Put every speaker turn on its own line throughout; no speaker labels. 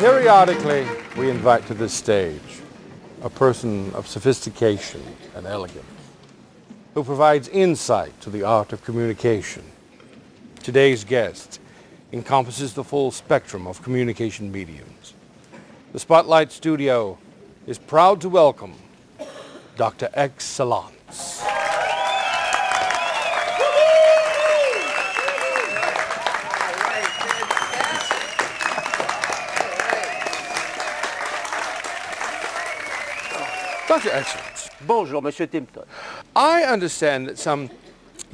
Periodically, we invite to this stage a person of sophistication and elegance who provides insight to the art of communication. Today's guest encompasses the full spectrum of communication mediums. The Spotlight Studio is proud to welcome Dr. Excellence. Dr. Excellence.
Bonjour, Monsieur Timpton.
I understand that some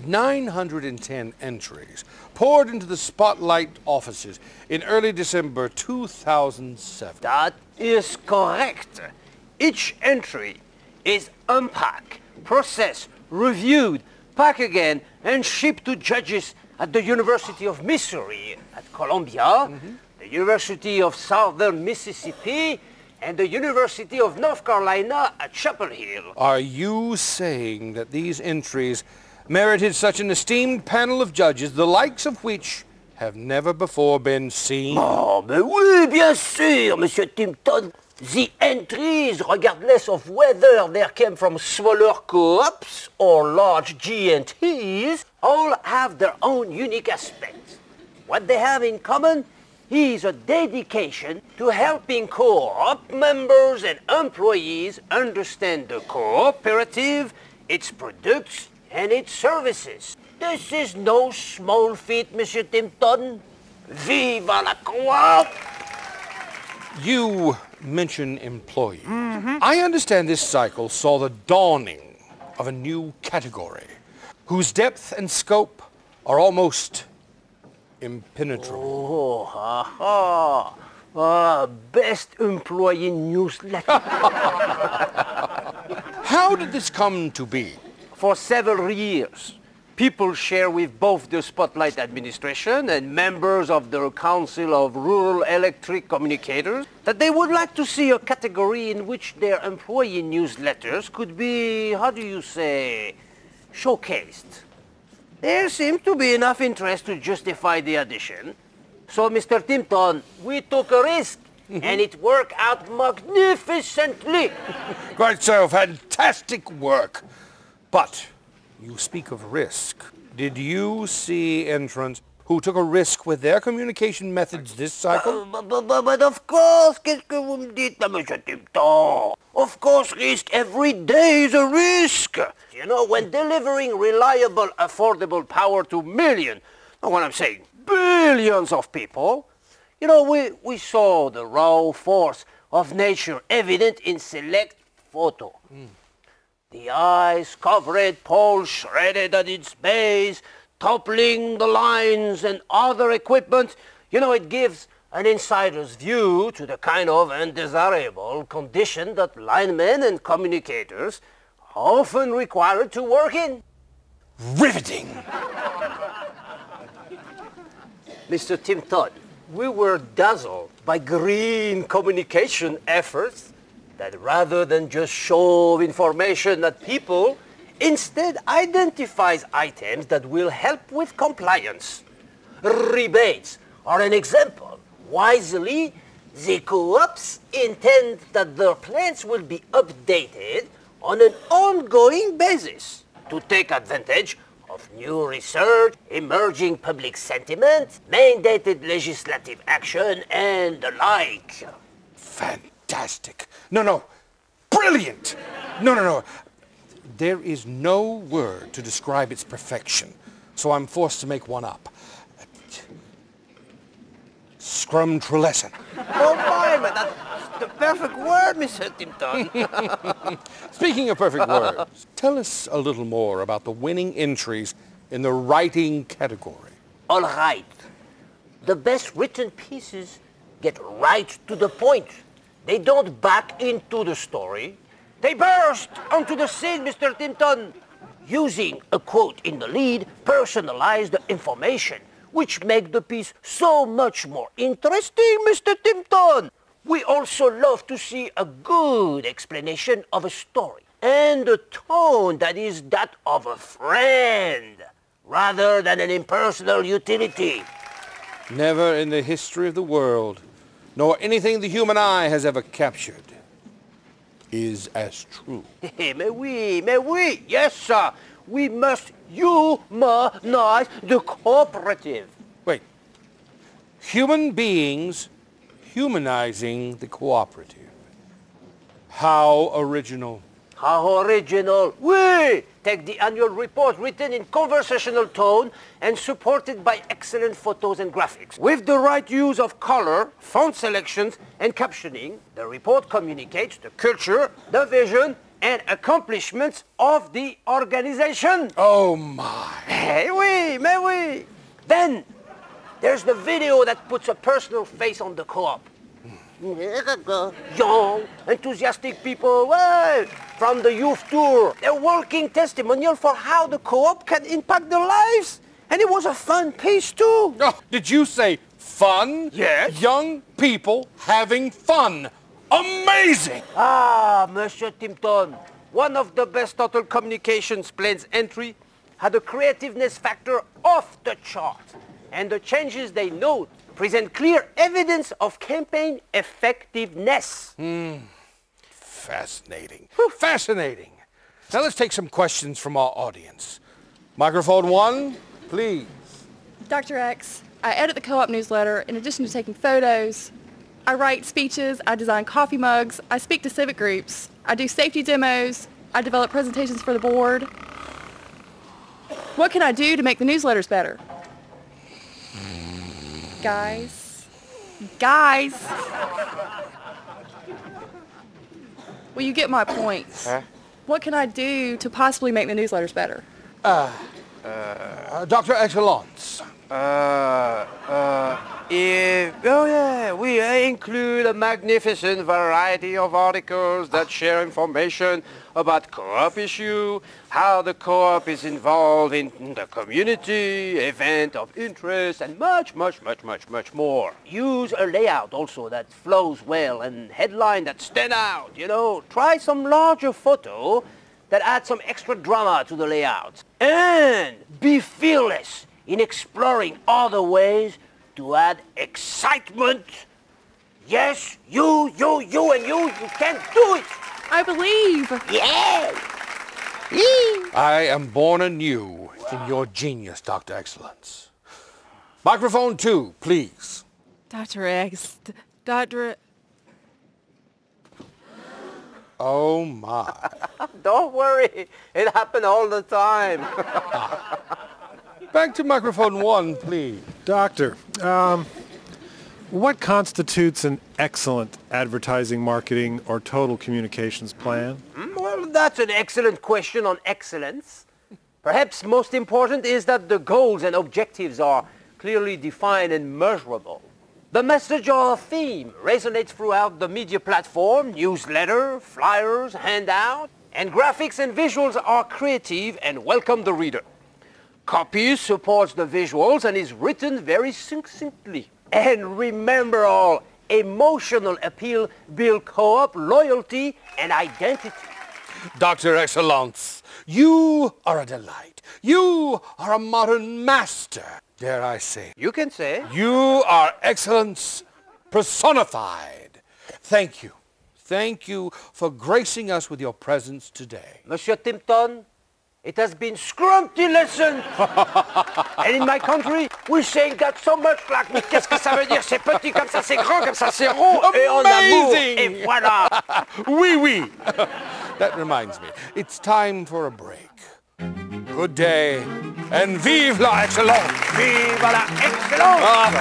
910 entries poured into the Spotlight offices in early December 2007.
That is correct. Each entry is unpacked, processed, reviewed, packed again, and shipped to judges at the University of Missouri at Columbia, the University of Southern Mississippi, and the University of North Carolina at Chapel Hill.
Are you saying that these entries merited such an esteemed panel of judges, the likes of which have never before been seen?
Oh, mais oui, bien sûr, Monsieur Timpton. The entries, regardless of whether they came from smaller co-ops or large G&Ts, all have their own unique aspects. What they have in common is a dedication to helping co-op members and employees understand the cooperative, its products, and its services. This is no small feat, Monsieur Timpton. Vive la co-op!
You mention employees. I understand this cycle saw the dawning of a new category whose depth and scope are almost impenetrable.
Best employee newsletter.
How did this come to be?
For several years, people share with both the Spotlight administration and members of the Council of Rural Electric Communicators that they would like to see a category in which their employee newsletters could be, how do you say, showcased. There seemed to be enough interest to justify the addition. So, Mr. Timpton, we took a risk, and it worked out magnificently.
Quite so, fantastic work. But you speak of risk. Did you see entrants who took a risk with their communication methods this cycle?
But of course, qu'est-ce que vous me dites, Monsieur Timpton? Of course, risk every day is a risk. You know, when delivering reliable, affordable power to millions, not what I'm saying, billions of people, you know, we saw the raw force of nature evident in select photo. The ice covered pole shredded at its base, toppling the lines and other equipment. You know, it gives an insider's view to the kind of undesirable condition that linemen and communicators are often required to work in.
Riveting!
Mr. Timpton, we were dazzled by green communication efforts that rather than just show information that people instead identifies items that will help with compliance. Rebates are an example. Wisely, the co-ops intend that their plans will be updated on an ongoing basis to take advantage of new research, emerging public sentiment, mandated legislative action, and the like.
Fantastic. No. Brilliant. No. There is no word to describe its perfection, so I'm forced to make one up. Scrumtrulescent.
Oh, fine, but that's the perfect word, Mr. Timpton.
Speaking of perfect words, tell us a little more about the winning entries in the writing category.
All right. The best written pieces get right to the point. They don't back into the story. They burst onto the scene, Mr. Timpton, using a quote in the lead, personalized information, which make the piece so much more interesting, Mr. Timpton. We also love to see a good explanation of a story and a tone that is that of a friend rather than an impersonal utility.
Never in the history of the world nor anything the human eye has ever captured is as true.
Mais oui, yes, sir. We must humanize the cooperative.
Wait. Human beings humanizing the cooperative. How original.
How original. Oui! Take the annual report written in conversational tone and supported by excellent photos and graphics. With the right use of color, font selections, and captioning, the report communicates the culture, the vision, and accomplishments of the organization.
Oh my.
Eh oui, mais oui. Then, there's the video that puts a personal face on the co-op. Young, enthusiastic people, well, from the youth tour. A walking testimonial for how the co-op can impact their lives. And it was a fun piece too.
Oh, did you say fun?
Yes.
Young people having fun. Amazing!
Ah, Monsieur Timpton, one of the best Total Communications plan's entry had a creativeness factor off the chart. And the changes they note present clear evidence of campaign effectiveness.
Fascinating. Fascinating. Now let's take some questions from our audience. Microphone 1, please.
Dr. X, I edit the co-op newsletter in addition to taking photos. I write speeches, I design coffee mugs, I speak to civic groups, I do safety demos, I develop presentations for the board. What can I do to make the newsletters better? Guys. Well, you get my point. What can I do to possibly make the newsletters better?
Dr. Excellence.
We include a magnificent variety of articles that share information about co-op issue, how the co-op is involved in the community, event of interest, and much more. Use a layout also that flows well and headline that stand out, you know. Try some larger photo that add some extra drama to the layout. And be fearless in exploring other ways to add excitement. Yes, you can do it.
I believe.
Yeah.
I am born anew in your genius, Dr. Excellence. Microphone 2, please.
Dr. X, Dr.
Oh my.
Don't worry, it happened all the time.
Back to microphone 1, please.
Doctor, what constitutes an excellent advertising, marketing, or total communications plan?
Well, that's an excellent question on excellence. Perhaps most important is that the goals and objectives are clearly defined and measurable. The message or theme resonates throughout the media platform, newsletter, flyers, handout, and graphics and visuals are creative and welcome the reader. Copy supports the visuals and is written very succinctly. And remember all, emotional appeal build co-op loyalty and identity.
Dr. Excellence, you are a delight. You are a modern master, dare I say.
You can say.
You are excellence personified. Thank you. Thank you for gracing us with your presence today.
Monsieur Timpton, it has been scrumptious. And in my country, we say that so much like, mais qu'est-ce que ça veut dire? C'est petit comme ça, c'est grand comme ça, c'est rond, et en amour, et voilà.
Oui. That reminds me, it's time for a break. Good day, and vive la excellence!
Vive la excellence!